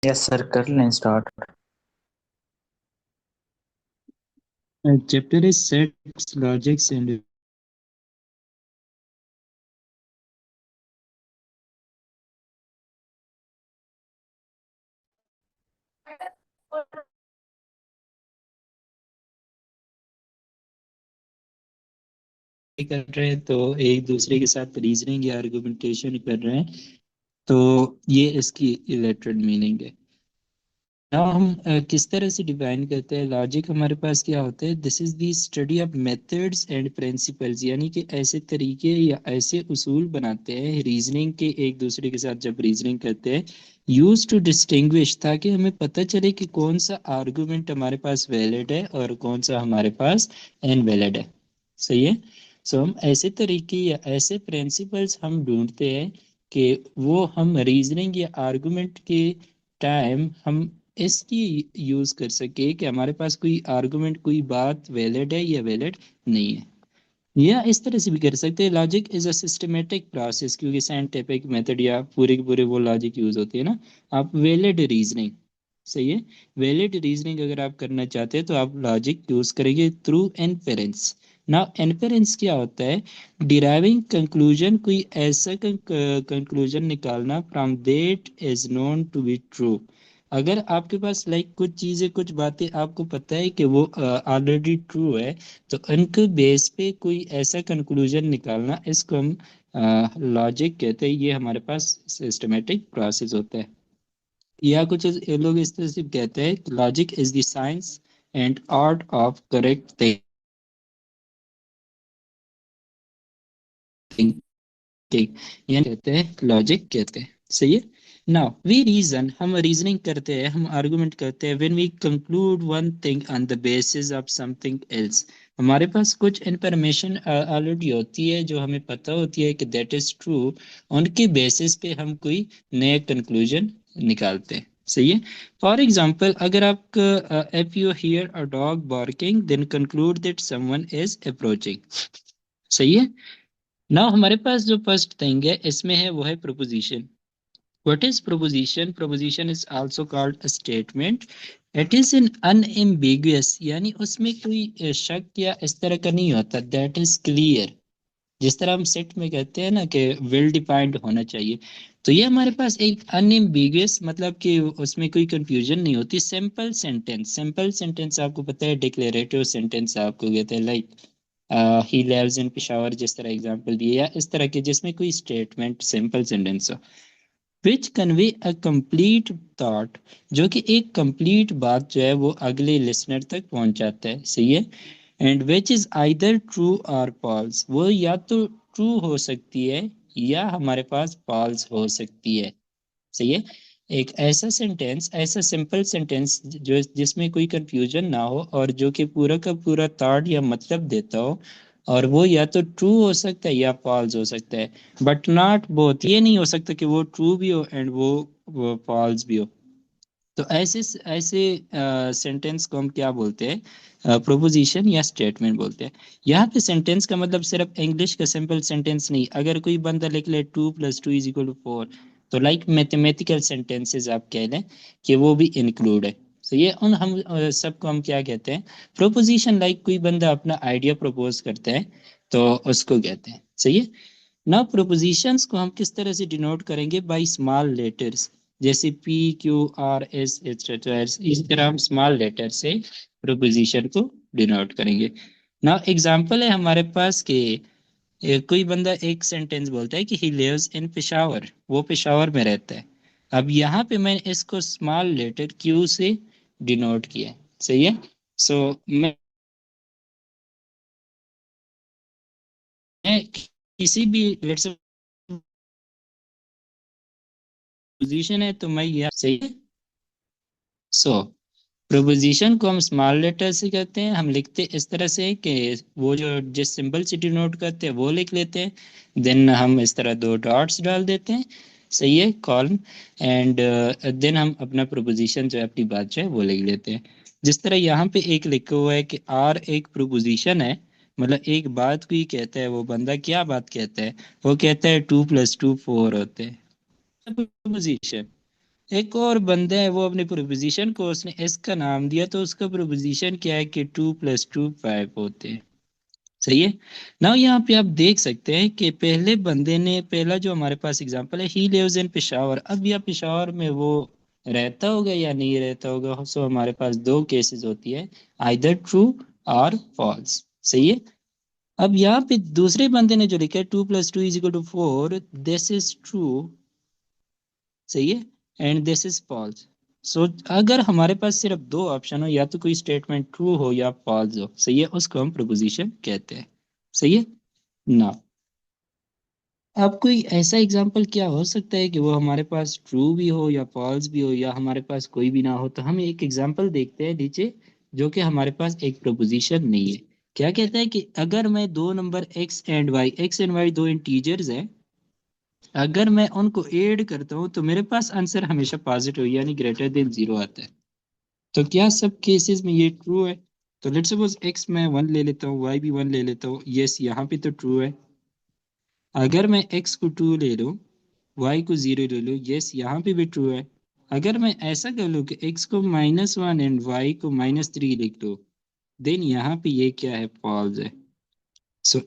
Yes sir, कर लें start. Chapter is sets, logics, and कर रहे हैं तो एक दूसरे के साथ रीजनिंग या आर्गुमेंटेशन कर रहे हैं। तो ये इसकी इलेक्ट्रेड मीनिंग है। नाउ हम किस तरह से डिफाइन करते हैं लॉजिक। हमारे पास क्या होता है, this is the study of methods and principles, यानी कि ऐसे तरीके या ऐसे उसूल बनाते हैं रीजनिंग के, एक दूसरे के साथ जब रीजनिंग करते हैं, यूज टू डिस्टिंग्विश, ताकि हमें पता चले कि कौन सा आर्गुमेंट हमारे पास वैलिड है और कौन सा हमारे पास इनवैलिड है। सही है। सो हम ऐसे तरीके या ऐसे प्रिंसिपल्स हम ढूंढते हैं कि वो हम रीजनिंग या आर्गुमेंट के टाइम हम इसकी यूज कर सके कि हमारे पास कोई आर्गुमेंट, कोई बात वैलिड है या वैलिड नहीं है। या इस तरह से भी कर सकते हैं, logic is a systematic process, क्योंकि साइंटिफिक मेथड या पूरे के पूरे वो लॉजिक यूज होती है ना। आप वैलिड रीजनिंग, सही है, वैलिड रीजनिंग अगर आप करना चाहते हैं तो आप लॉजिक यूज करेंगे थ्रू इनफेरेंस। ना इनफेरेंस क्या होता है, डिराइविंग कंक्लूजन, कोई ऐसा कंक्लूजन निकालना from that is known to be true. अगर आपके पास कुछ चीजें, कुछ बातें आपको पता है कि वो ऑलरेडी ट्रू है, तो उनके बेस पे कोई ऐसा कंक्लूजन निकालना, इसको हम लॉजिक कहते हैं। ये हमारे पास सिस्टमेटिक प्रोसेस होता है। या कुछ ये लोग इस तरह से कहते हैं, logic is the science and art of correct thinking, ये कहते हैं लॉजिक कहते हैं। सही है। नाउ वी रीजन, हम रीजनिंग करते हैं, हम आर्गुमेंट करते हैं when we conclude one thing on the basis of something else. हमारे पास कुछ इंफॉर्मेशन ऑलरेडी होती है जो हमें पता होती है कि दैट इज ट्रू, उनके बेसिस पे हम कोई नया कंक्लूजन निकालते हैं। सही है। फॉर एग्जाम्पल, अगर आप if you hear a dog barking then conclude that someone is approaching. सही है। नाउ हमारे पास जो फर्स्ट थिंग है इसमें है, वो है proposition. What is proposition? Proposition is also called a statement. It is in unambiguous, यानी उसमें कोई शक या इस तरह का नहीं होता, दैट इज क्लियर। जिस तरह हम सेट में कहते हैं ना कि वेल डिफाइंड होना चाहिए, तो ये हमारे पास एक अनएम्बिगुअस, मतलब कि उसमें कोई कंफ्यूजन नहीं होती। सिंपल सेंटेंस, सिंपल सेंटेंस आपको पता है, डिक्लेरेटिव सेंटेंस आपको कहते हैं, like he lives in Peshawar, जिस तरह एग्जांपल दिए, या इस तरह के जिसमें कोई स्टेटमेंट सिंपल सेंटेंस हो, विच कन्वे अ कंप्लीट थॉट, जो कि एक कंप्लीट बात जो है वो अगले लिसनर तक पहुंचाता है। सही है। And which is either true और फॉल्स, वो या तो ट्रू हो सकती है या हमारे पास फॉल्स हो सकती है। सही है। एक ऐसा सेंटेंस, ऐसा सिंपल सेंटेंस जो जिसमें कोई कंफ्यूजन ना हो और जो कि पूरा का पूरा थॉट या मतलब देता हो, और वो या तो ट्रू हो सकता है या फॉल्स हो सकता है, बट नॉट बोथ। ये नहीं हो सकता कि वो ट्रू भी हो एंड वो फॉल्स भी हो। तो ऐसे ऐसे सेंटेंस को हम क्या बोलते हैं, प्रोपोजिशन या स्टेटमेंट बोलते हैं। यहाँ पे सेंटेंस का मतलब सिर्फ इंग्लिश का सिंपल सेंटेंस नहीं। अगर कोई बंदा लिख ले 2 + 2 = 4, तो लाइक मैथमेटिकल सेंटेंसेस आप कह लें कि वो भी इंक्लूड है। तो ये उन हम सबको हम क्या कहते हैं, प्रोपोजिशन। लाइक कोई बंदा अपना आइडिया प्रपोज करता है तो उसको कहते हैं। सही है। ना प्रोपोजिशंस को हम किस तरह से डिनोट करेंगे, बाय स्मॉल लेटर्स, जैसे P, Q, R, S, इस तरह हम स्मॉल लेटर से प्रोपोजिशन को डिनोट करेंगे। ना एग्जांपल है हमारे पास कि कोई बंदा एक सेंटेंस बोलता है कि ही लिव्स इन पेशावर, वो पेशावर में रहता है। अब यहाँ पे मैंने इसको स्मॉल लेटर Q से डिनोट किया है। सही है। सो मैं किसी भी लेट्स पोजीशन है तो मैं यह, सही है। सो प्रोपोजिशन को हम स्मॉल लेटर से कहते हैं, हम लिखते इस तरह से कि वो जो जिस सिंबल से डिनोट करते हैं वो लिख लेते हैं, देन हम इस तरह दो डॉट्स डाल देते हैं। सही है, कॉलन। एंड देन हम अपना प्रोपोजिशन जो है, अपनी बात जो है वो लिख लेते हैं। जिस तरह यहाँ पे एक लिखा हुआ है कि आर एक प्रोपोजिशन है, मतलब एक बात को ही कहता है। वो बंदा क्या बात कहता है, वो कहता है 2 + 2 = 4 होते हैं, प्रोपोजिशन। एक और बंदा है, वो अपने प्रोपोजिशन को उसने एस का नाम दिया, तो उसका प्रोपोजिशन क्या है कि 2 + 2 5 होते हैं। सही है ना। यहाँ पे आप देख सकते हैं कि पहले बंदे ने, पहला जो हमारे पास एग्जांपल है, ही लिव्स इन पेशावर। अब यह पेशावर में वो रहता होगा या नहीं रहता होगा, सो हमारे पास दो केसेस होती है, आइदर ट्रू और फॉल्स। सही है। अब यहाँ पे दूसरे बंदे ने जो लिखा है 2 + 2 = 4, दिस इज ट्रू। सही है। And this is false. So अगर हमारे पास सिर्फ दो ऑप्शन हो, या तो कोई स्टेटमेंट ट्रू हो या फॉल्स हो, सही है, उसको हम प्रोपोजिशन कहते हैं। सही है ना। अब कोई ऐसा एग्जाम्पल क्या हो सकता है कि वो हमारे पास ट्रू भी हो या फॉल्स भी हो, या हमारे पास कोई भी ना हो। तो हम एक एग्जाम्पल देखते हैं नीचे, जो कि हमारे पास एक प्रोपोजिशन नहीं है। क्या कहता है कि अगर मैं दो नंबर एक्स एंड वाई दो इंटीजर्स हैं, अगर मैं उनको ऐड करता हूँ तो मेरे पास आंसर हमेशा पॉजिटिव यानी >0 आता है। तो क्या सब केसेस में ये ट्रू है? तो लेट्स सपोज एक्स मैं 1 ले लेता हूँ, वाई भी 1 ले लेता हूँ, यस यहाँ पे तो ट्रू है। अगर मैं एक्स को 2 ले लूँ, वाई को 0 ले लूँ, यस यहाँ पे भी ट्रू है। अगर मैं ऐसा कर लूँ कि एक्स को -1 एंड वाई को -3 लिख दो, देन यहाँ पे ये क्या है, फॉल्स है। सो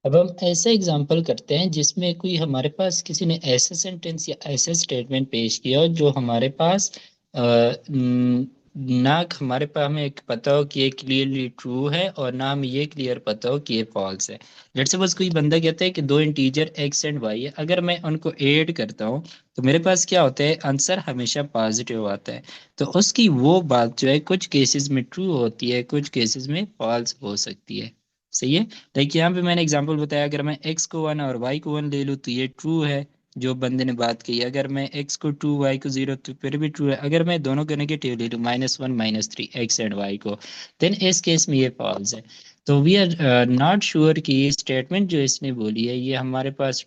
अब हम ऐसा एग्जांपल करते हैं जिसमें कोई हमारे पास किसी ने ऐसा सेंटेंस या ऐसा स्टेटमेंट पेश किया हो जो हमारे पास ना हमारे पास हमें एक पता हो कि ये क्लियरली ट्रू है, और ना हमें ये क्लियर पता हो कि ये फॉल्स है। लेट्स सपोज कोई बंदा कहता है कि दो इंटीजर एक्स एंड वाई है, अगर मैं उनको ऐड करता हूँ तो मेरे पास क्या होता है, आंसर हमेशा पॉजिटिव आता है। तो उसकी वो बात जो है कुछ केसेस में ट्रू होती है, कुछ केसेस में फॉल्स हो सकती है। सही है। देखिए यहाँ पे मैंने एग्जांपल बताया, अगर मैं x को 1 और y को 1 ले लूँ तो ये ट्रू है, जो बंदे ने बात की। अगर मैं x को 2 y को 0 तो फिर भी ट्रू है। अगर मैं दोनों को नेगेटिव ले लूँ, -1 -3 x एंड y को, देन इस केस में ये फॉल्स है। तो वी आर नॉट श्योर कि ये स्टेटमेंट जो इसने बोली है ये हमारे पास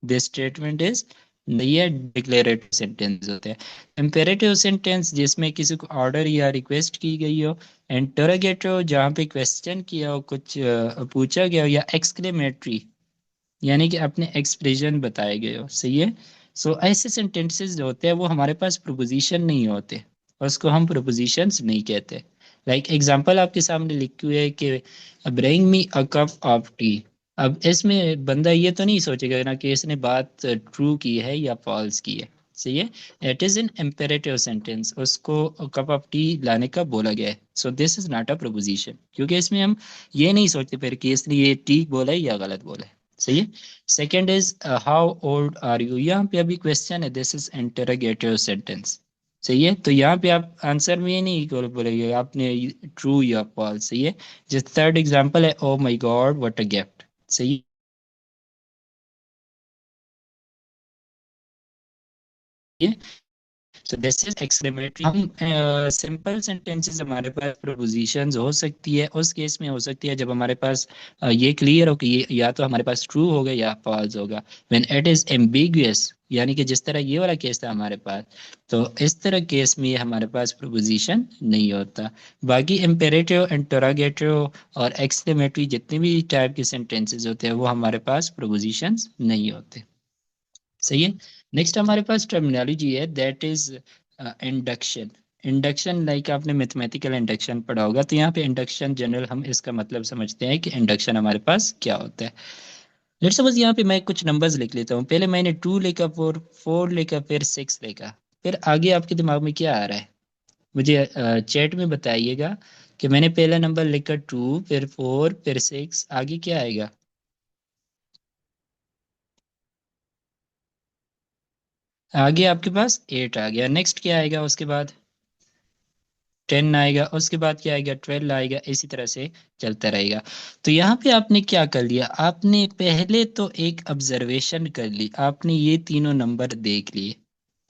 दिस स्टेटमेंट इज, ये डिक्लेरेटिव सेंटेंस होते हैं। इम्पेरेटिव सेंटेंस जिसमें किसी को ऑर्डर या रिक्वेस्ट की गई हो। इंटरोगेटिव जहाँ पे क्वेश्चन किया हो, कुछ पूछा गया हो। या एक्सक्लेमेटरी यानी कि अपने एक्सप्रेशन बताए गए हो। सही है। सो ऐसे सेंटेंसेस जो होते हैं वो हमारे पास प्रोपोजिशन नहीं होते, उसको हम प्रोपोजिशंस नहीं कहते। लाइक एग्जांपल आपके सामने लिखी हुई है कि bring me a cup of T. अब इसमें बंदा ये तो नहीं सोचेगा ना कि इसने बात ट्रू की है या फॉल्स की है। सही है। It is an imperative sentence, उसको कप ऑफ टी लाने का बोला गया है। सो this is not a proposition, क्योंकि इसमें हम ये नहीं सोचते फिर कि इसने ये ठीक बोला है या गलत बोला है। सही है। Second is how old are you. यहाँ पे अभी क्वेश्चन है, दिस इज इंटरोगेटिव सेंटेंस। सही है। तो यहाँ पे आप आंसर में ये नहीं बोलेंगे आपने ट्रू या फॉल्स। सही है। जिस थर्ड एग्जांपल है, oh my God what a gift. सही है। तो दिस इज एक्सक्लेमेटरी। हम सिंपल सेंटेंसेस हमारे पास प्रोपोजिशंस हो सकती है, उस केस में हो सकती है जब हमारे पास ये क्लियर हो कि ये या तो हमारे पास ट्रू होगा या फॉल्स होगा। व्हेन इट इज एम्बिगुअस, यानी कि जिस तरह ये वाला केस था हमारे पास, तो इस तरह केस में ये हमारे पास प्रोपोजिशन नहीं होता। बाकी इम्पेरेटिव, इंटरोगेटिव और एक्सक्लेमेटरी जितने भी टाइप के सेंटेंसेस होते हैं वो हमारे पास प्रोपोजिशंस नहीं होते। सही है। नेक्स्ट हमारे पास टर्मिनोलॉजी है, that is induction. Induction like आपने मैथमेटिकल इंडक्शन पढ़ा होगा, तो यहाँ पे इंडक्शन जनरल हम इसका मतलब समझते हैं कि इंडक्शन हमारे पास क्या होता है। लेट्स सपोज यहाँ पे मैं कुछ नंबर्स लिख लेता हूँ, पहले मैंने 2 लिखा, 4 4 लिखा, फिर 6 लिखा। फिर आगे आपके दिमाग में क्या आ रहा है? मुझे चैट में बताइएगा कि मैंने पहला नंबर लिखा 2, फिर 4, फिर 6, आगे क्या आएगा? आगे आपके पास 8 आ गया। नेक्स्ट क्या आएगा उसके बाद? 10 आएगा। उसके बाद क्या आएगा? 12 आएगा। इसी तरह से चलता रहेगा। तो यहाँ पे आपने क्या कर लिया? आपने पहले तो एक ऑब्जर्वेशन कर ली, आपने ये तीनों नंबर देख लिए।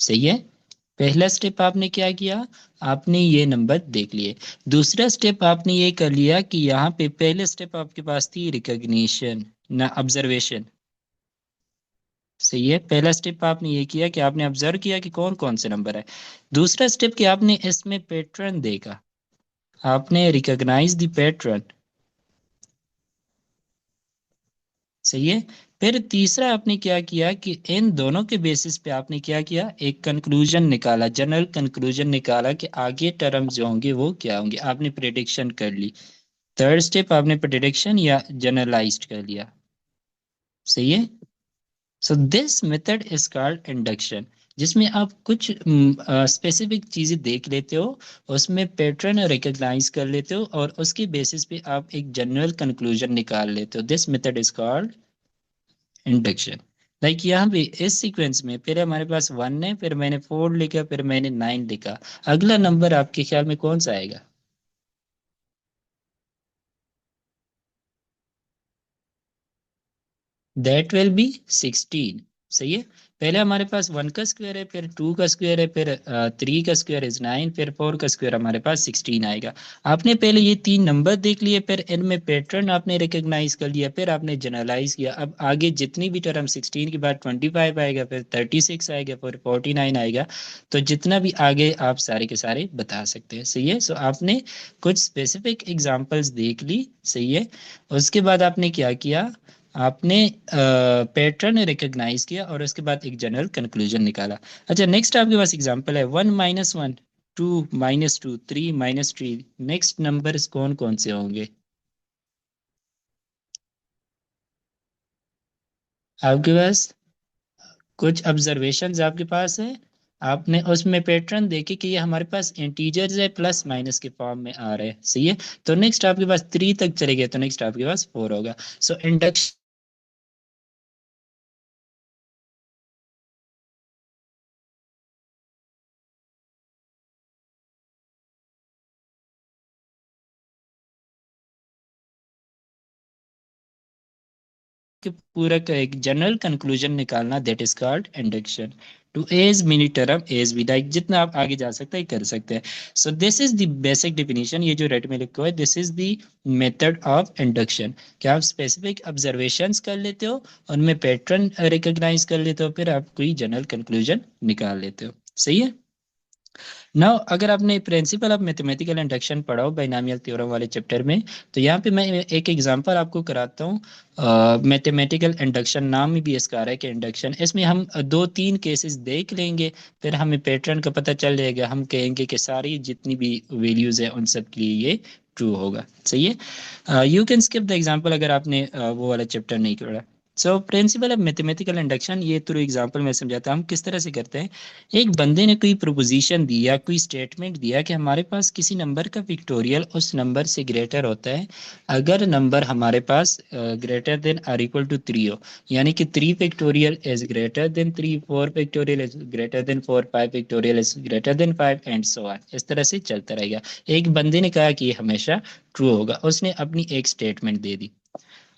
सही है। पहला स्टेप आपने क्या किया? आपने ये नंबर देख लिए। दूसरा स्टेप आपने ये कर लिया कि यहाँ पे पहले स्टेप आपके पास थी रिकॉग्निशन ना ऑब्जर्वेशन। सही है। पहला स्टेप आपने ये किया कि आपने ऑब्जर्व किया कि कौन कौन से नंबर है। दूसरा स्टेप कि आपने इसमें पैटर्न देखा, आपने रिकॉग्नाइज द पैटर्न। सही है। फिर तीसरा आपने क्या किया कि इन दोनों के बेसिस पे आपने क्या किया? एक कंक्लूजन निकाला, जनरल कंक्लूजन निकाला कि आगे टर्म्स जो होंगे वो क्या होंगे। आपने प्रिडिक्शन कर ली। थर्ड स्टेप आपने प्रिडिक्शन या जनरलाइज्ड कर लिया। सही है। So this method is called induction, जिसमें आप कुछ स्पेसिफिक चीजें देख लेते हो, उसमें पैटर्न रिकॉग्नाइज कर लेते हो और उसके बेसिस पे आप एक जनरल कंक्लूजन निकाल लेते हो। This method is called induction. Like यहाँ पे इस सीक्वेंस में फिर हमारे पास 1 है, फिर मैंने 4 लिखा, फिर मैंने 9 लिखा। अगला नंबर आपके ख्याल में कौन सा आएगा? That will be 16। सही है। पहले हमारे पास 1 का स्क्वायर है, फिर 2 का स्क्वायर है, फिर 3 का स्क्वायर इज 9, फिर 4 का स्क्वायर हमारे पास 16 आएगा। आपने पहले ये तीन नंबर देख लिए, फिर इनमें पैटर्न आपने रिकॉग्नाइज कर लिया, फिर आपने जनरलाइज किया। अब आगे जितनी भी टर्म 16 के बाद 25 आएगा, फिर 36 आएगा, फिर 49 आएगा। तो जितना भी आगे आप सारे के सारे बता सकते हैं। सही है। सो आपने कुछ स्पेसिफिक एग्जांपल्स देख ली। सही है। उसके बाद आपने क्या किया? आपने पैटर्न रिकॉग्नाइज किया और उसके बाद एक जनरल कंक्लूजन निकाला। अच्छा, नेक्स्ट आपके पास एग्जांपल है 1 - 1, 2 - 2, 3 - 3। नेक्स्ट नंबर्स कौन कौन से होंगे आपके पास? कुछ ऑब्जर्वेशंस आपके पास है, आपने उसमें पैटर्न देखे कि ये हमारे पास इंटीजर्स है, प्लस माइनस के फॉर्म में आ रहे हैं। सही है। तो नेक्स्ट आपके पास 3 तक चले गए, तो नेक्स्ट आपके पास 4 होगा। सो इंडक्शन कि पूरा का एक जनरल कंक्लूजन निकालना, that is called induction. To as many term as be, like जितना आप आगे जा सकते हैं कर सकते हैं। So this is the basic definition, ये जो रेड में लिखा हुआ है, this is the method of induction. क्या आप स्पेसिफिक ऑब्जर्वेशंस कर लेते हो, उनमें पैटर्न रिकॉग्नाइज कर लेते हो, फिर आप कोई जनरल कंक्लूजन निकाल लेते हो। सही है। नाउ अगर आपने प्रिंसिपल ऑफ मैथमेटिकल इंडक्शन पढ़ा हो बाइनोमियल थ्योरम वाले चैप्टर में, तो यहाँ पे मैं एक एग्जांपल आपको कराता हूँ। मैथमेटिकल इंडक्शन नाम में भी इसका आ रहा है कि इंडक्शन, इसमें हम दो तीन केसेस देख लेंगे, फिर हमें पैटर्न का पता चल जाएगा। हम कहेंगे कि सारी जितनी भी वैल्यूज है उन सब के लिए ये ट्रू होगा। सही है। You can skip the example अगर आपने वो वाला चैप्टर नहीं पढ़ा। So principle of mathematical induction ये थ्रू एग्जांपल में समझाता हूँ हम किस तरह से करते हैं। एक बंदे ने कोई प्रोपोजिशन दी या कोई स्टेटमेंट दिया कि हमारे पास किसी नंबर का पिक्टोरियल उस नंबर से ग्रेटर होता है अगर नंबर हमारे पास greater than or equal to 3 हो। यानी कि 3 factorial is greater than 3, 4 factorial is greater than 4, 5 factorial is greater than 5, and so on. इस तरह से चलता रहेगा। एक बंदे ने कहा कि ये हमेशा ट्रू होगा, उसने अपनी एक स्टेटमेंट दे दी।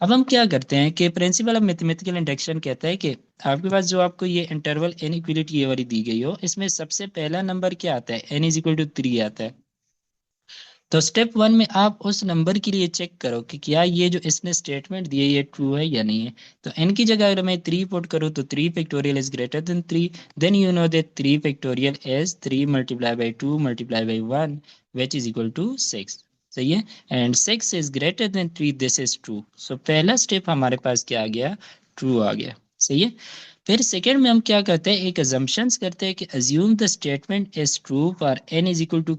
अब हम क्या करते हैं कि प्रिंसिपल ऑफ मैथमेटिकल इंडक्शन कहता है कि आपके पास जो आपको ये इंटरवल इनइक्वालिटी ये वाली दी गई हो, इसमें सबसे पहला नंबर क्या आता है? n इज इक्वल टू 3 आता है। तो स्टेप 1 में आप उस नंबर के लिए चेक करो कि क्या ये जो इसने स्टेटमेंट दी है ये ट्रू है या नहीं है। तो n की जगह अगर मैं 3 पुट करूँ तो 3 factorial is greater than 3, then you know that 3 factorial is 3 multiply by 2 multiply by 1 which is equal to 6। सही है। And 6 is greater than 3, this is true. So पहला स्टेप हमारे पास क्या आ गया? ट्रू आ गया। सही है। फिर सेकेंड में हम क्या करते हैं? एक अजम्पशंस करते हैं कि assume the statement is true for n is equal to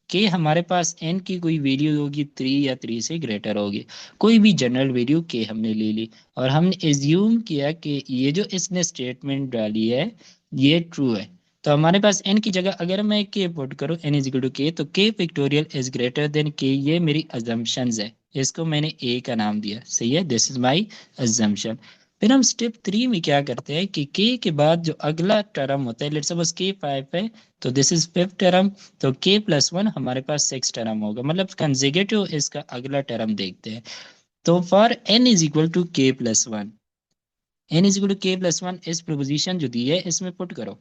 K हमारे पास n की कोई वैल्यू होगी 3 या 3 से ग्रेटर होगी। कोई भी जनरल वैल्यू के हमने ले ली और हमने एज्यूम किया कि ये जो इसने स्टेटमेंट डाली है ये ट्रू है। तो हमारे पास एन की जगह अगर मैं के पुट करूँ एन इज इक्वल टू के, तो के फैक्टोरियल इज ग्रेटर देन के, ये मेरी अजम्पशंस है, इसको मैंने ए का नाम दिया। सही है, दिस इज माई अजम्पशन। फिर हम स्टेप 3 में क्या करते हैं कि के बाद जो अगला टर्म होता है, लेट्स सपोज के 5 है, तो दिस इज फिफ्थ टर्म, तो के प्लस वन हमारे पास सिक्स टर्म होगा, मतलब कंसेक्यूटिव इसका अगला टर्म देखते हैं। तो for n is equal to k plus one, n is equal to k plus one, इस प्रोपोजिशन जो दी है इसमें पुट करो,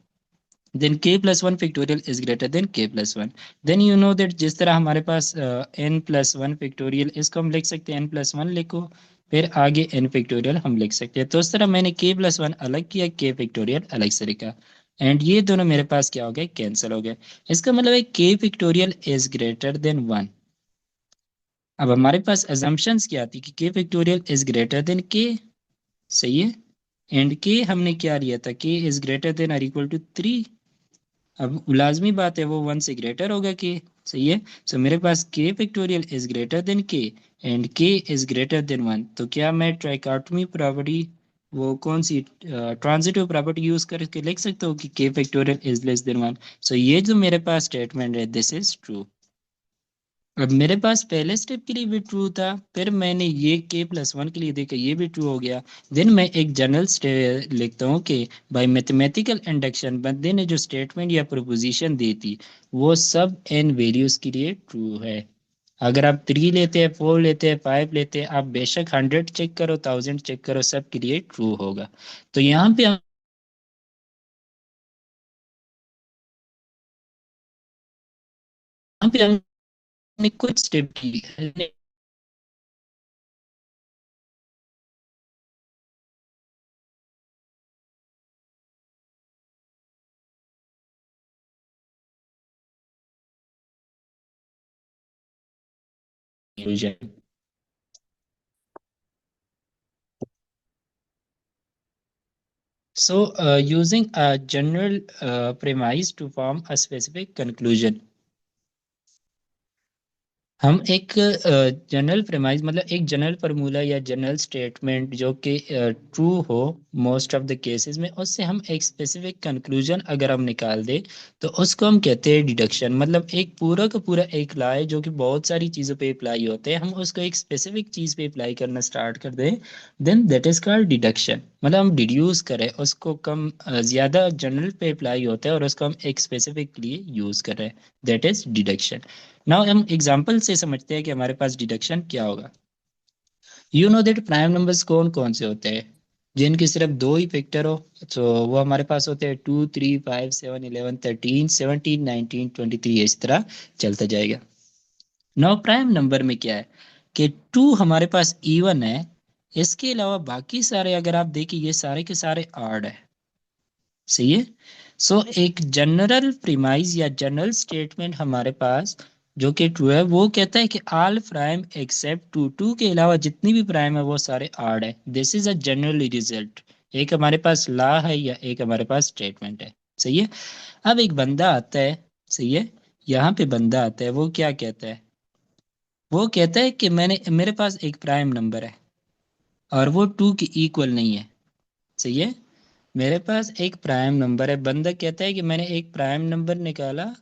then k plus one factorial is greater than k plus one. Then you know that जिस तरह हमारे पास n प्लस वन फैक्टोरियल, इसको हम लिख सकते हैं n प्लस वन लिखो, फिर आगे n फैक्टोरियल हम लिख सकते हैं। तो उस तरह मैंने k प्लस वन अलग किया, k फैक्टोरियल अलग से लिखा, एंड ये दोनों मेरे पास क्या हो गए, कैंसिल हो गए। इसका मतलब है k factorial is greater then one. अब हमारे पास अजम्पशंस क्या आती कि k factorial is greater than k। सही है, एंड k हमने क्या लिया था, k इज ग्रेटर देन और इक्वल टू थ्री। अब लाजमी बात है वो वन से ग्रेटर होगा के। सही है, सो मेरे पास के फैक्टोरियल इज ग्रेटर देन के एंड के इज ग्रेटर देन वन। तो क्या मैं ट्राइकोटमी प्रॉपर्टी, वो कौन सी ट्रांजिटिव प्रॉपर्टी यूज करके लिख सकता हूँ कि k factorial is less than one. So ये जो मेरे पास स्टेटमेंट है दिस इज ट्रू। अब मेरे पास पहले स्टेप के लिए भी ट्रू था, फिर मैंने ये के प्लस वन के लिए देखा, ये भी ट्रू हो गया। देन मैं एक जनरल लिखता हूँ कि बाय मैथमेटिकल इंडक्शन बंदे ने जो स्टेटमेंट या प्रोपोजिशन दी थी वो सब एन वैल्यूज के लिए ट्रू है। अगर आप थ्री लेते हैं, फोर लेते हैं, फाइव लेते हैं, आप बेशक हंड्रेड चेक करो, थाउजेंड चेक करो, सब के लिए ट्रू होगा। तो यहाँ पे हमने कुछ स्टेप की है। So, using a general premise to form a specific conclusion, हम एक जनरल प्रेमाइज मतलब एक जनरल फार्मूला या जनरल स्टेटमेंट जो कि ट्रू हो मोस्ट ऑफ द केसेस में, उससे हम एक स्पेसिफिक कंक्लूजन अगर हम निकाल दे, तो उसको हम कहते हैं डिडक्शन। मतलब एक पूरा का पूरा एक लॉ है जो कि बहुत सारी चीज़ों पे अप्लाई होते हैं, हम उसको एक स्पेसिफिक चीज़ पे अप्लाई करना स्टार्ट कर दें, then that is called deduction. मतलब हम डिड्यूस करें उसको, कम ज़्यादा जनरल पे अप्लाई होता है और उसको हम एक स्पेसिफिक के लिए यूज़ कर रहे हैं, दैट इज डिडक्शन। नाउ हम एग्जांपल से समझते हैं कि हमारे पास डिडक्शन क्या होगा। You know that prime numbers कौन कौन से होते हैं जिनके सिर्फ दो ही फैक्टर हो, तो वो हमारे पास होते हैं two, three, five, seven, eleven, thirteen, seventeen, nineteen, twenty three, इस तरह चलता जाएगा। नाउ प्राइम नंबर में क्या है कि टू हमारे पास इवन है, इसके अलावा बाकी सारे अगर आप देखिए ये सारे के सारे ऑड है। सही है, सो एक जनरल प्रीमाइज या जनरल स्टेटमेंट हमारे पास जो कि ट्रू है वो कहता है कि all prime except two, two के अलावा जितनी भी प्राइम है वो सारे आड है। This is a general result, एक हमारे पास लॉ है या एक हमारे पास स्टेटमेंट है। सही है, अब एक बंदा आता है, सही है, यहाँ पे बंदा आता है, वो क्या कहता है, वो कहता है कि मेरे पास एक प्राइम नंबर है और वो टू की इक्वल नहीं है। सही है, मेरे पास एक प्राइम नंबर है, बंदा कहता है कि मैंने एक प्राइम नंबर निकाला।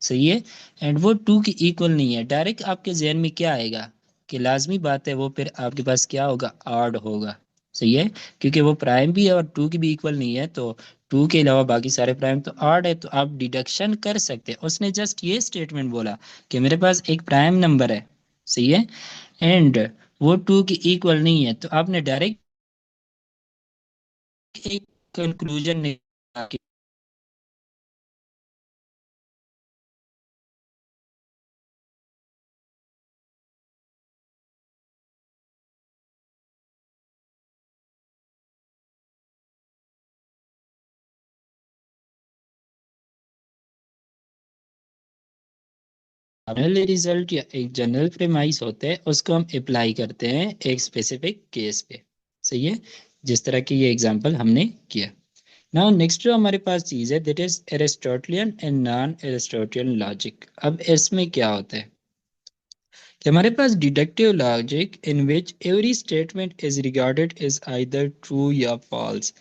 सही है, एंड वो टू की इक्वल नहीं है। डायरेक्ट आपके जहन में क्या आएगा कि लाजमी बात है वो फिर आपके पास क्या होगा, ऑड होगा। सही है, क्योंकि वो प्राइम भी है और टू की भी इक्वल नहीं है, तो टू के अलावा बाकी सारे प्राइम तो ऑड है, तो आप डिडक्शन कर सकते हैं। उसने जस्ट ये स्टेटमेंट बोला कि मेरे पास एक प्राइम नंबर है, सही है, एंड वो टू की इक्वल नहीं है, तो आपने डायरेक्ट एक कंक्लूजन निकाला। जनरल रिजल्ट या एक जनरल प्रेमाइस होता है, उसको हम अप्लाई करते हैं एक स्पेसिफिक केस पे। सही है, जिस तरह की ये एग्जांपल हमने किया। नाउ नेक्स्ट जो हमारे पास चीज है that is Aristotelian and non Aristotelian logic. अब इसमें क्या होता है कि हमारे पास deductive logic in which every statement is regarded is either true या फॉल्स।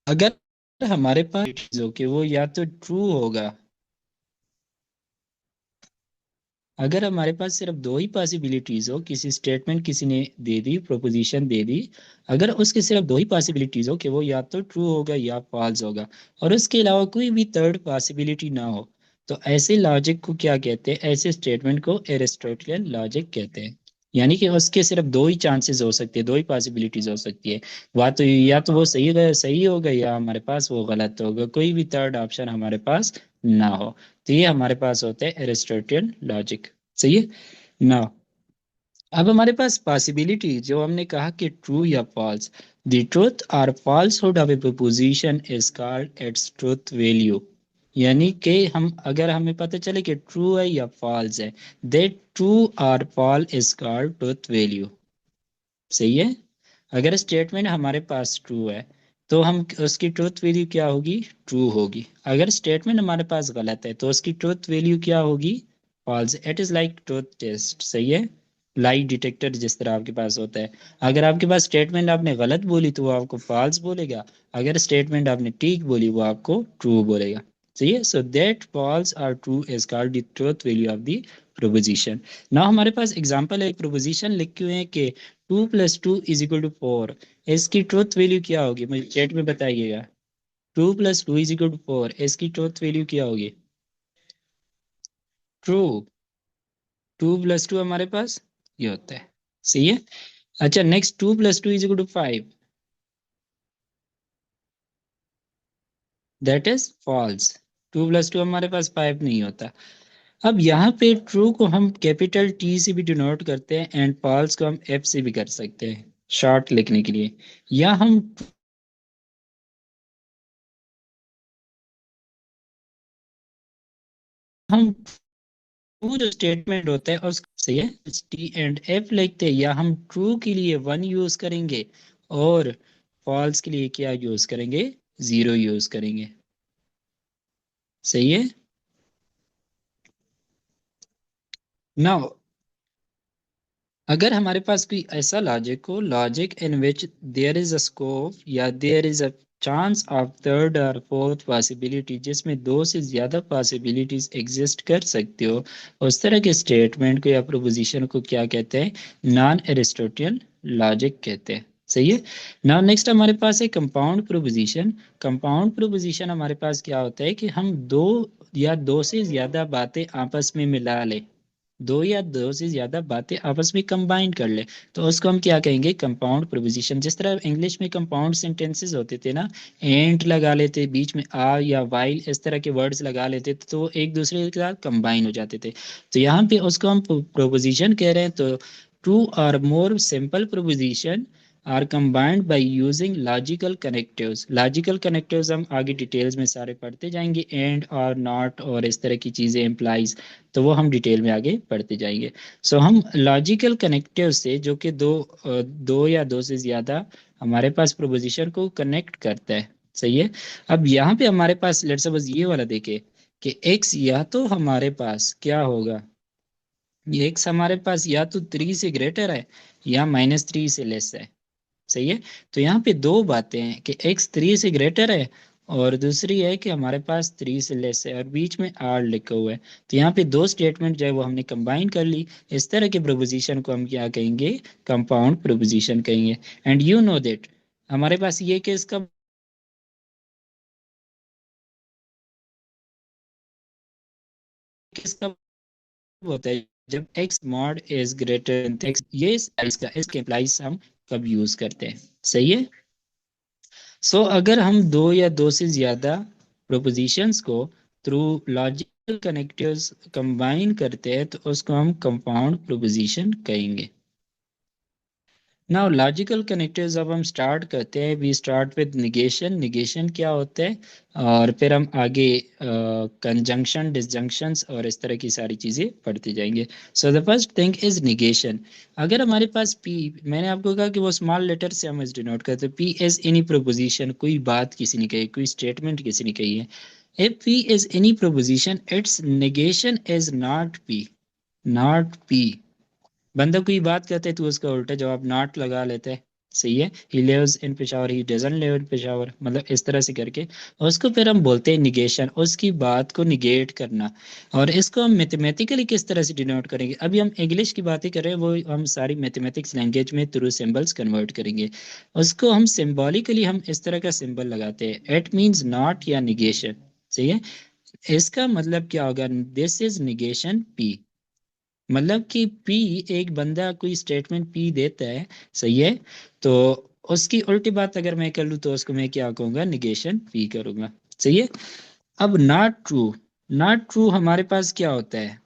अगर हमारे पास हो कि वो या तो ट्रू होगा, अगर हमारे पास सिर्फ दो ही पॉसिबिलिटीज हो, किसी स्टेटमेंट किसी ने दे दी, प्रोपोजिशन दे दी, अगर उसके सिर्फ दो ही पॉसिबिलिटीज हो कि वो या तो ट्रू होगा या फॉल्स होगा, और उसके अलावा कोई भी थर्ड पॉसिबिलिटी ना हो, तो ऐसे लॉजिक को क्या कहते हैं? ऐसे स्टेटमेंट को एरिस्टोटेलियन लॉजिक कहते हैं। यानी कि उसके सिर्फ दो ही चांसेस हो सकते हैं, दो ही पॉसिबिलिटीज हो सकती है। या तो वो सही होगा या हमारे पास वो गलत होगा, कोई भी थर्ड ऑप्शन हमारे पास ना हो। तो ये हमारे पास होता है एरिस्टोटेलियन लॉजिक। सही है ना? अब हमारे पास पॉसिबिलिटी जो हमने कहा कि ट्रू या फॉल्स, द ट्रूथ और falsehood of A proposition is called its truth value. यानी कि हम अगर हमें पता चले कि ट्रू है या फॉल्स है, दैट ट्रू और false is called truth value. सही है? अगर स्टेटमेंट हमारे पास ट्रू है तो हम उसकी ट्रूथ वैल्यू क्या होगी? ट्रू होगी। अगर स्टेटमेंट हमारे पास गलत है तो उसकी ट्रूथ वैल्यू क्या होगी? False. It is like truth test. सही है? लाई डिटेक्टर जिस तरह आपके पास होता है, अगर आपके पास स्टेटमेंट आपने गलत बोली तो वो आपको फॉल्स बोलेगा, अगर स्टेटमेंट आपने ठीक बोली वो आपको ट्रू बोलेगा। सही है? सो दैट फॉल्स और true is called the truth value of the proposition. ना हमारे पास एग्जांपल है, एक प्रोपोजिशन लिखे हुए हैं कि 2 + 2 = 4। इसकी ट्रूथ वैल्यू क्या होगी? मुझे चैट में बताइएगा। 2 + 2 = 4, इसकी ट्रूथ वैल्यू क्या होगी? ट्रू। 2 + 2 हमारे पास ये होता है। सही है? अच्छा, नेक्स्ट 2 + 2 = 5, दैट इज फॉल्स। 2 + 2 हमारे पास 5 नहीं होता। अब यहाँ पे ट्रू को हम कैपिटल टी से भी डिनोट करते हैं एंड फॉल्स को हम एफ से भी कर सकते हैं, शॉर्ट लिखने के लिए। या हम ट्रू जो स्टेटमेंट होता है उस सही है टी एंड एफ लिखते हैं, या हम ट्रू के लिए 1 यूज करेंगे और फॉल्स के लिए क्या यूज करेंगे? 0 यूज करेंगे। सही है? नाउ अगर हमारे पास कोई ऐसा लॉजिक हो, logic in which there is a scope या there is a chance of third और फोर्थ पॉसिबिलिटी, जिसमें दो से ज्यादा पॉसिबिलिटीज एग्जिस्ट कर सकते हो, उस तरह के स्टेटमेंट को या प्रोपोजिशन को क्या कहते हैं? नॉन एरिस्टोटियन लॉजिक कहते हैं। सही है? नाउ नेक्स्ट हमारे पास है कंपाउंड प्रोपोजिशन। कंपाउंड प्रोपोजिशन हमारे पास क्या होता है कि हम दो या दो से ज्यादा बातें आपस में मिला लें, दो या दो से ज्यादा बातें आपस में कंबाइन कर ले, तो उसको हम क्या कहेंगे? Compound proposition. जिस तरह इंग्लिश में कंपाउंड सेंटेंसेस होते थे ना, एंड लगा लेते बीच में आ या वाइल, इस तरह के वर्ड्स लगा लेते थे तो वो एक दूसरे के साथ कंबाइन हो जाते थे। तो यहाँ पे उसको हम प्रोपोजिशन कह रहे हैं। तो टू और more simple proposition are combined by using logical connectives. Logical connectives हम आगे डिटेल्स में सारे पढ़ते जाएंगे, एंड और नॉट और इस तरह की चीजें, एम्प्लाइज, तो वो हम डिटेल में आगे पढ़ते जाएंगे। सो हम लॉजिकल कनेक्टिव से जो कि दो या दो से ज्यादा हमारे पास प्रोपोजिशन को कनेक्ट करता है। सही है? अब यहाँ पे हमारे पास लेट्स सपोज ये वाला देखे कि एक्स या तो हमारे पास क्या होगा? ये एक्स हमारे पास या तो 3 से ग्रेटर है या -3 से लेस है। सही है? तो यहाँ पे दो बातें हैं कि एक्स 3 से ग्रेटर है और दूसरी है कि हमारे पास 3 से लेस है, और बीच में आर लिखा हुआ है। तो यहाँ पे दो स्टेटमेंट जो है वो हमने कंबाइन कर ली। इस तरह के प्रोपोजिशन को हम क्या कहेंगे? कंपाउंड प्रोपोजिशन कहेंगे। एंड यू नो दैट हमारे पास ये केस कब किसका होता है? जब x mod is greater then x, ये इसका इम्प्लाइज हम कब यूज करते हैं? सही है? सो अगर हम दो या दो से ज्यादा प्रोपोजिशंस को थ्रू लॉजिकल कनेक्टिव्स कंबाइन करते हैं तो उसको हम कंपाउंड प्रोपोजिशन कहेंगे। नाउ लॉजिकल कनेक्टिव्स अब हम स्टार्ट करते हैं। We start with negation. Negation क्या होता है? और फिर हम आगे कंजंक्शन, डिसजंक्शंस और इस तरह की सारी चीजें पढ़ते जाएंगे। So the first thing is negation. अगर हमारे पास पी, मैंने आपको कहा कि वो स्मॉल लेटर से हम इस डिनोट करते हैं। पी इज एनी प्रोपोजिशन, कोई बात किसी ने कही, कोई स्टेटमेंट किसी ने कही है। If P is any proposition it's negation is not P. Not P. बंदा कोई बात कहते है तो उसका उल्टा जवाब नॉट लगा लेते हैं। सही है, he lives in Peshawar, he doesn't live in Peshawar, मतलब इस तरह से करके उसको फिर हम बोलते हैं निगेशन, उसकी बात को निगेट करना। और इसको हम मैथमेटिकली किस तरह से डिनोट करेंगे, अभी हम इंग्लिश की बातें कर रहे हैं, वो हम सारी मैथमेटिक्स लैंग्वेज में थ्रू सिंबल्स कन्वर्ट करेंगे। उसको हम सिंबॉलिकली हम इस तरह का सिंबल लगाते हैं, इट मींस नॉट या निगेशन। सही है, इसका मतलब क्या होगा, दिस इज निगेशन पी। मतलब कि पी, एक बंदा कोई स्टेटमेंट पी देता है, सही है, तो उसकी उल्टी बात अगर मैं कर लूँ तो उसको मैं क्या कहूंगा, निगेशन पी करूंगा। सही है। अब नॉट ट्रू, नॉट ट्रू हमारे पास क्या होता है,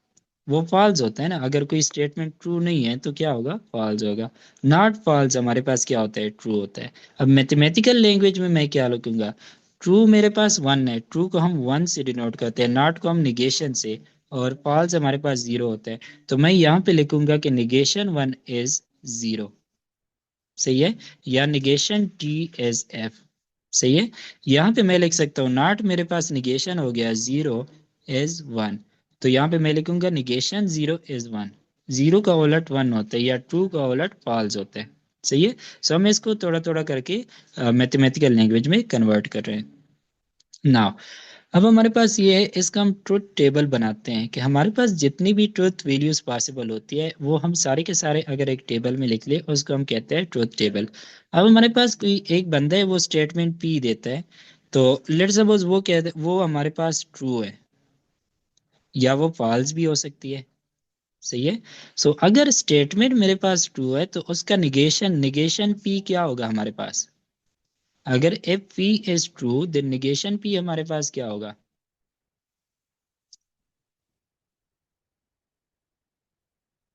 वो फॉल्स होता है ना, अगर कोई स्टेटमेंट ट्रू नहीं है तो क्या होगा, फॉल्स होगा। नॉट फॉल्स हमारे पास क्या होता है, ट्रू होता है। अब मैथमेटिकल लैंग्वेज में मैं क्या लिखूंगा, ट्रू मेरे पास वन है, ट्रू को हम वन से डिनोट करते हैं, नॉट को हम निगेशन से, और फॉल्स हमारे पास जीरो होता है। तो मैं यहाँ पे लिखूंगा कि निगेशन वन इज जीरो। सही है, या निगेशन टी इज एफ। सही है, यहाँ पे मैं लिख सकता हूँ नॉट मेरे पास निगेशन हो गया, जीरो इज वन। तो यहाँ पे मैं लिखूंगा negation zero is one. Zero का उलट वन होता है, या ट्रू का उलट फॉल्स होता है। सही है, सो हम इसको थोड़ा थोड़ा करके मैथमेटिकल लैंग्वेज में कन्वर्ट कर रहे हैं। नाउ अब हमारे पास ये है, इसका हम ट्रुथ टेबल बनाते हैं कि हमारे पास जितनी भी ट्रुथ वैल्यूज पॉसिबल होती है वो हम सारे के सारे अगर एक टेबल में लिख ले, उसको हम कहते हैं ट्रुथ टेबल। अब हमारे पास कोई एक बंदा है, वो स्टेटमेंट पी देता है, तो लेट सपोज वो कहते, वो हमारे पास ट्रू है, या वो फॉल्स भी हो सकती है। सही है, सो अगर स्टेटमेंट मेरे पास ट्रू है तो उसका निगेशन, निगेशन पी क्या होगा हमारे पास, अगर if P is true then negation P हमारे पास क्या होगा,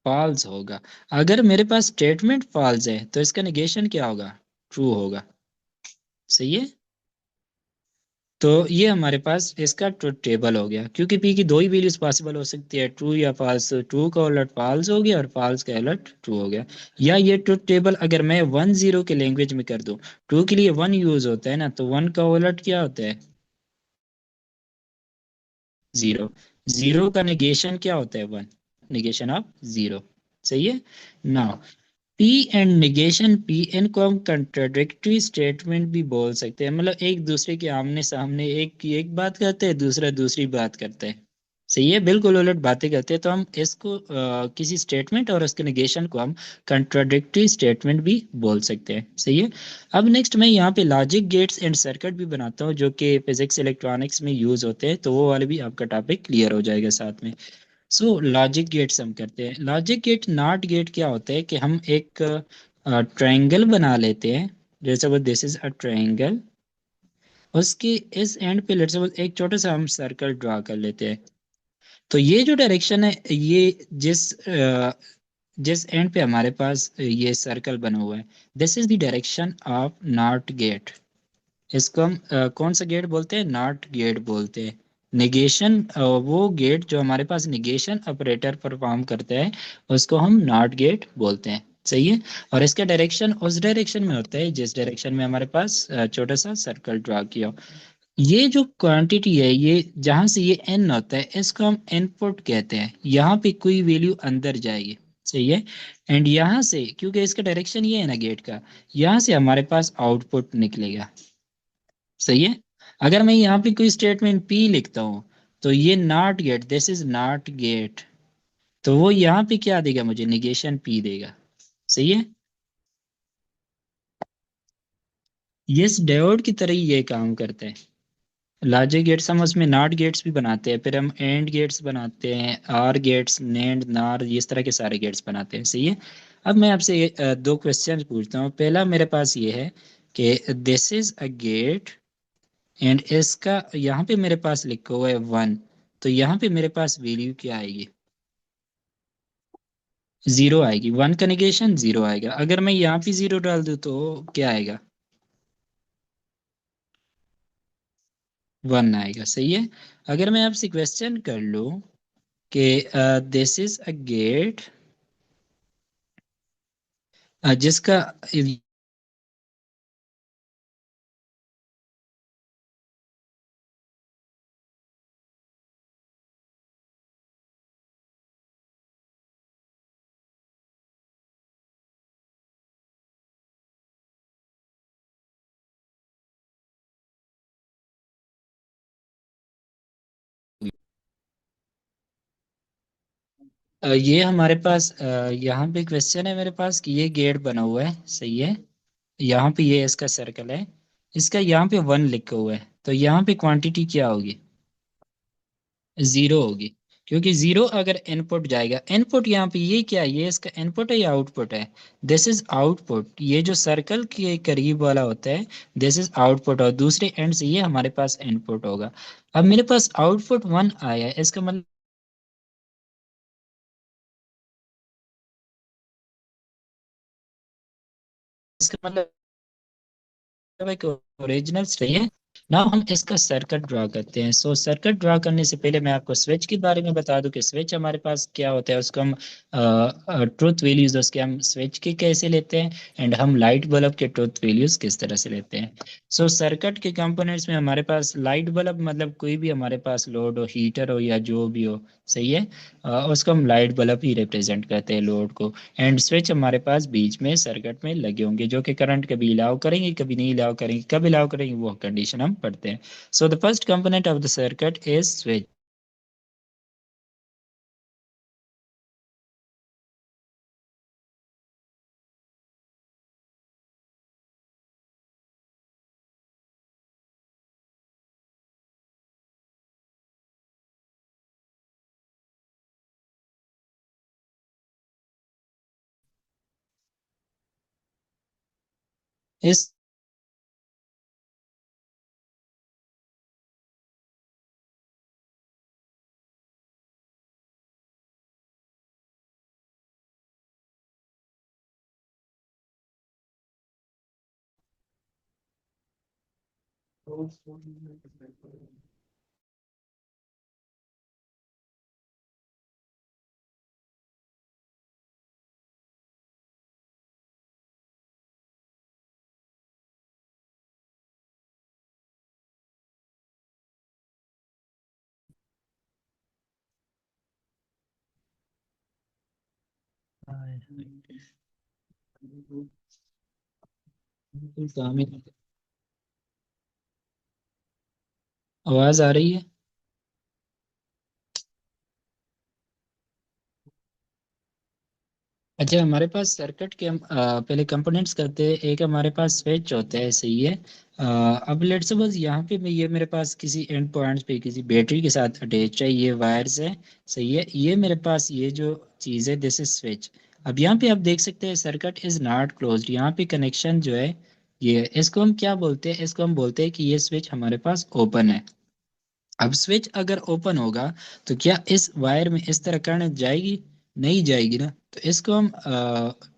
फॉल्स होगा। अगर मेरे पास स्टेटमेंट फॉल्स है तो इसका निगेशन क्या होगा, ट्रू होगा। सही है, तो ये हमारे पास इसका ट्रुथ टेबल हो गया, क्योंकि पी की दो ही वैल्यूज पॉसिबल हो सकती है, ट्रू या फॉल्स। ट्रू का उलट फॉल्स हो गया और फॉल्स का उलट ट्रू हो गया। या ये ट्रुथ टेबल अगर मैं वन जीरो के लैंग्वेज में कर दूं, ट्रू के लिए वन यूज होता है ना, तो वन का उलट क्या होता है, जीरो। जीरो का निगेशन क्या होता है, वन, निगेशन ऑफ जीरो। सही है। Now P and negation P, इनको हम कंट्राडिक्टरी स्टेटमेंट भी बोल सकते हैं, मतलब एक दूसरे के आमने सामने, एक की एक बात करते हैं, दूसरा दूसरी बात करता है। सही है, बिल्कुल उलट बातें करते हैं, तो हम इसको किसी स्टेटमेंट और उसके निगेशन को हम कंट्राडिक्टरी स्टेटमेंट भी बोल सकते हैं। सही है। अब नेक्स्ट मैं यहाँ पे लॉजिक गेट्स एंड सर्किट भी बनाता हूँ, जो कि फिजिक्स इलेक्ट्रॉनिक्स में यूज होते हैं, तो वो वाले भी आपका टॉपिक क्लियर हो जाएगा साथ में। सो लॉजिक गेट्स हम करते हैं, लॉजिक गेट नॉट गेट क्या होता है कि हम एक ट्रायंगल बना लेते हैं, जैसे वो दिस इज अ ट्रायंगल, उसके इस एंड पे लेट्स सपोज एक छोटा सा हम सर्कल ड्रा कर लेते हैं। तो ये जो डायरेक्शन है, ये जिस एंड पे हमारे पास ये सर्कल बना हुआ है, this is the direction of not gate. इसको हम कौन सा गेट बोलते हैं, नॉट गेट बोलते हैं। निगेशन, वो गेट जो हमारे पास निगेशन ऑपरेटर परफॉर्म करता है, उसको हम नॉट गेट बोलते हैं। सही है, और इसका डायरेक्शन उस डायरेक्शन में होता है जिस डायरेक्शन में हमारे पास छोटा सा सर्कल ड्रा किया हो। ये जो क्वांटिटी है, ये जहां से ये एन होता है, इसको हम इनपुट कहते हैं, यहाँ पे कोई वैल्यू अंदर जाएगी। सही है, एंड यहाँ से क्योंकि इसका डायरेक्शन ये है ना गेट का, यहाँ से हमारे पास आउटपुट निकलेगा। सही है, अगर मैं यहाँ पे कोई स्टेटमेंट पी लिखता हूँ, तो ये not gate, this is not gate, तो वो यहाँ पे क्या देगा मुझे, निगेशन पी देगा। सही है, ये इस डायोड की तरह ही ये काम करते हैं। लॉजिक गेट्स हम उसमें नॉट गेट्स भी बनाते हैं, फिर हम एंड गेट्स बनाते हैं, आर गेट्स, नेंड, नार, इस तरह के सारे गेट्स बनाते हैं। सही है, अब मैं आपसे दो क्वेश्चन पूछता हूँ। पहला मेरे पास ये है कि this is a gate and इसका यहाँ पे मेरे पास लिखा हुआ है वन, तो यहाँ पे मेरे पास वैल्यू क्या आएगी, जीरो आएगी। वन का निगेशन जीरो आएगा, अगर मैं यहाँ पे जीरो डाल दूँ तो क्या आएगा, वन आएगा। सही है, अगर मैं आपसे क्वेश्चन कर लूँ कि दिस इज अ गेट जिसका ये हमारे पास यहाँ पे क्वेश्चन है मेरे पास कि ये गेट बना हुआ है, सही है। यहाँ पे ये इसका सर्कल है, इसका यहाँ पे 1 लिखा हुआ है, तो यहाँ पे क्वांटिटी क्या होगी? जीरो होगी। क्योंकि जीरो अगर इनपुट जाएगा, इनपुट यहाँ पे ये क्या है, ये इसका इनपुट है या आउटपुट है? This is output. ये जो सर्कल के करीब वाला होता है, दिस इज आउटपुट, और दूसरे एंड से ये हमारे पास इनपुट होगा। अब मेरे पास आउटपुट 1 आया है, इसका मतलब, इसका मतलब एक ओरिजिनल सही है ना। हम इसका सर्किट ड्रा करते हैं। सो सर्किट ड्रा करने से पहले मैं आपको स्विच के बारे में बता दूं कि स्विच हमारे पास क्या होता है। उसको हम ट्रुथ वैल्यूज उसके हम स्विच के कैसे लेते हैं, एंड हम लाइट बल्ब के ट्रुथ वैल्यूज किस तरह से लेते हैं। सो सर्किट के कंपोनेंट्स में हमारे पास लाइट बल्ब मतलब कोई भी हमारे पास लोड हो, हीटर हो या जो भी हो, सही है, उसको हम लाइट बल्ब ही रिप्रेजेंट करते हैं, लोड को। एंड स्विच हमारे पास बीच में सर्किट में लगे होंगे जो कि करंट कभी अलाउ करेंगे कभी नहीं अलाउ करेंगे, कब अलाउ करेंगे वो कंडीशन हम पढ़ते हैं। So the first component of the circuit is switch. इस आवाज आ रही है? अच्छा, हमारे पास सर्किट के हम पहले कंपोनेंट्स करते हैं। एक हमारे पास स्विच होता है, सही है। अब लेट्स सपोज यहाँ पे ये मेरे पास किसी एंड पॉइंट्स पे किसी बैटरी के साथ अटैच है, ये वायर्स है, सही है। ये मेरे पास ये जो चीज़ है, दिस इज स्विच। अब यहाँ पे आप देख सकते हैं सर्किट इज नॉट क्लोज्ड। यहाँ पे कनेक्शन जो है, ये इसको हम क्या बोलते हैं? इसको हम बोलते हैं कि ये स्विच हमारे पास ओपन है। अब स्विच अगर ओपन होगा तो क्या इस वायर में इस तरह करंट जाएगी? नहीं जाएगी ना। तो इसको हम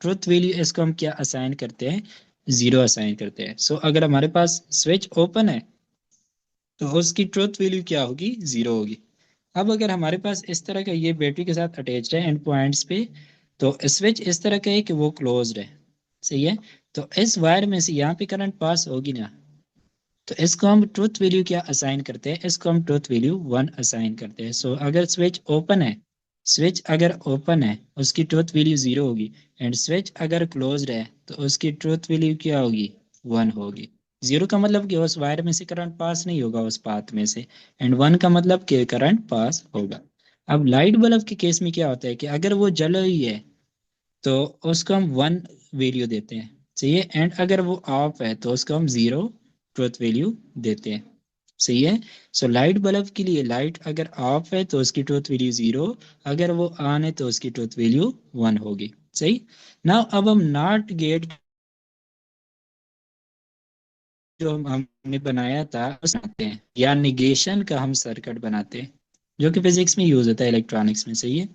ट्रुथ वैल्यू, इसको हम क्या असाइन करते हैं? जीरो असाइन करते हैं। सो अगर हमारे पास स्विच ओपन है तो उसकी ट्रुथ वैल्यू क्या होगी? जीरो होगी। अब अगर हमारे पास इस तरह का ये बैटरी के साथ अटैच्ड है एंड पॉइंट्स पे, तो स्विच इस तरह का है कि वो क्लोज्ड है, सही है। तो इस वायर में से यहाँ पे करंट पास होगी ना। तो इसको हम ट्रुथ वैल्यू क्या असाइन करते हैं? इसको हम ट्रुथ वैल्यू 1 असाइन करते हैं। सो अगर स्विच ओपन है, स्विच अगर ओपन है उसकी ट्रुथ वैल्यू जीरो होगी। एंड स्विच अगर क्लोज्ड है तो उसकी ट्रुथ वैल्यू क्या होगी? 1 होगी। जीरो का मतलब कि उस वायर में से करंट पास नहीं होगा, उस पाथ में से। एंड 1 का मतलब कि करंट पास होगा। अब लाइट बल्ब के केस में क्या होता है कि अगर वो जल रही है तो उसको हम 1 वैल्यू देते हैं, सही है। एंड अगर वो ऑफ है तो उसको हम जीरो ट्रुथ वैल्यू देते हैं, सही है। सो लाइट बल्ब के लिए लाइट अगर ऑफ है तो उसकी ट्रुथ वैल्यू जीरो, अगर वो ऑन है तो उसकी ट्रुथ वैल्यू 1 होगी, सही। नाउ अब हम नॉट गेट जो हमने बनाया था उसमें आते हैं, या निगेशन का हम सर्किट बनाते हैं, जो कि फिजिक्स में यूज होता है, इलेक्ट्रॉनिक्स में, सही है।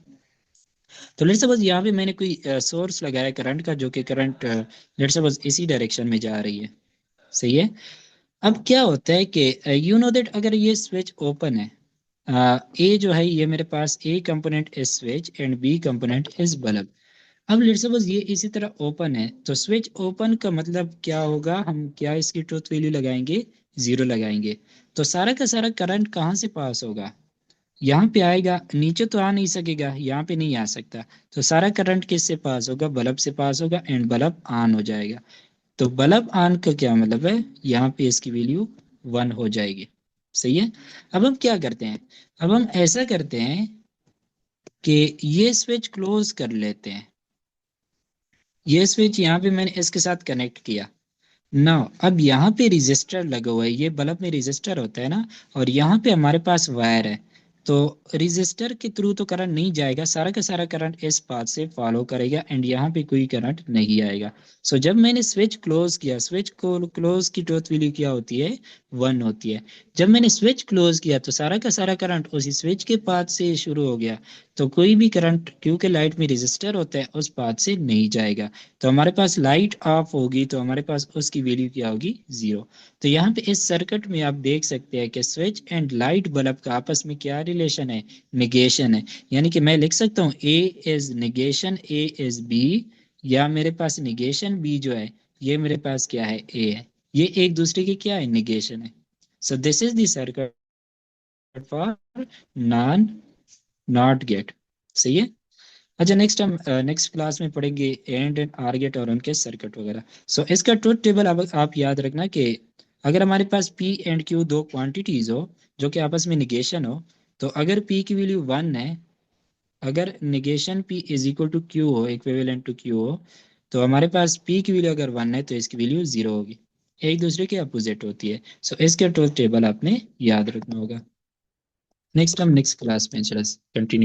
तो लेट्स सपोज यहाँ पे मैंने कोई सोर्स लगाया करंट का, जो कि करंट लेट्स सपोज इसी डायरेक्शन में जा रही है, सही है। अब क्या होता है कि यू नो दैट अगर ये स्विच ओपन है, ए जो है ये मेरे पास A component is switch and B component is bulb. अब लेट्स सपोज ये इसी तरह ओपन है, तो स्विच ओपन का मतलब क्या होगा? हम क्या इसकी ट्रुथ वैल्यू लगाएंगे? जीरो लगाएंगे। तो सारा का सारा करंट कहाँ से पास होगा? यहाँ पे आएगा, नीचे तो आ नहीं सकेगा, यहाँ पे नहीं आ सकता। तो सारा करंट किससे पास होगा? बल्ब से पास होगा, एंड बल्ब ऑन हो जाएगा। तो बल्ब ऑन का क्या मतलब है? यहाँ पे इसकी वैल्यू 1 हो जाएगी, सही है। अब हम क्या करते हैं? अब हम ऐसा करते हैं कि ये स्विच क्लोज कर लेते हैं, ये स्विच यहाँ पे मैंने इसके साथ कनेक्ट किया ना। अब यहाँ पे रजिस्टर लगा हुआ है, ये बल्ब में रजिस्टर होता है ना, और यहाँ पे हमारे पास वायर है। तो रजिस्टर के थ्रू तो करंट नहीं जाएगा, सारा का सारा करंट इस पाथ से फॉलो करेगा एंड यहाँ पे कोई करंट नहीं आएगा। सो जब मैंने स्विच क्लोज किया, स्विच को क्लोज की ट्रुथ वैल्यू क्या होती है, 1 होती है। जब मैंने स्विच क्लोज किया तो सारा का सारा करंट उसी स्विच के पाथ से शुरू हो गया। तो कोई भी करंट, क्योंकि लाइट में रजिस्टर होता है, उस पाथ से नहीं जाएगा। तो हमारे पास लाइट ऑफ होगी तो हमारे पास उसकी वैल्यू क्या होगी, 0। तो यहाँ पे इस सर्किट में आप देख सकते हैं कि स्विच एंड लाइट बल्ब का आपस में क्या रिलेशन है, निगेशन है। यानी कि मैं लिख सकता हूँ A is negation A is B, या मेरे पास निगेशन बी जो है, ये मेरे पास क्या है, ए है। ये एक दूसरे के क्या है, निगेशन है। सो this is the circuit for non not gate. सही है। अच्छा, नेक्स्ट हम नेक्स्ट क्लास में पढ़ेंगे एंड आर गेट और उनके सर्किट वगैरह। सो इसका ट्रुथ टेबल अब आप याद रखना कि अगर हमारे पास पी एंड क्यू दो क्वांटिटीज हो जो कि आपस में निगेशन हो, तो अगर पी की वैल्यू 1 है, अगर negation P is equal to Q हो, इक्विवेलेंट टू क्यू हो, तो हमारे पास पी की वैल्यू अगर 1 है तो इसकी वैल्यू 0 होगी। एक दूसरे के अपोजिट होती है। सो इसके ट्रुथ टेबल आपने याद रखना होगा। नेक्स्ट हम नेक्स्ट क्लास में कंटिन्यू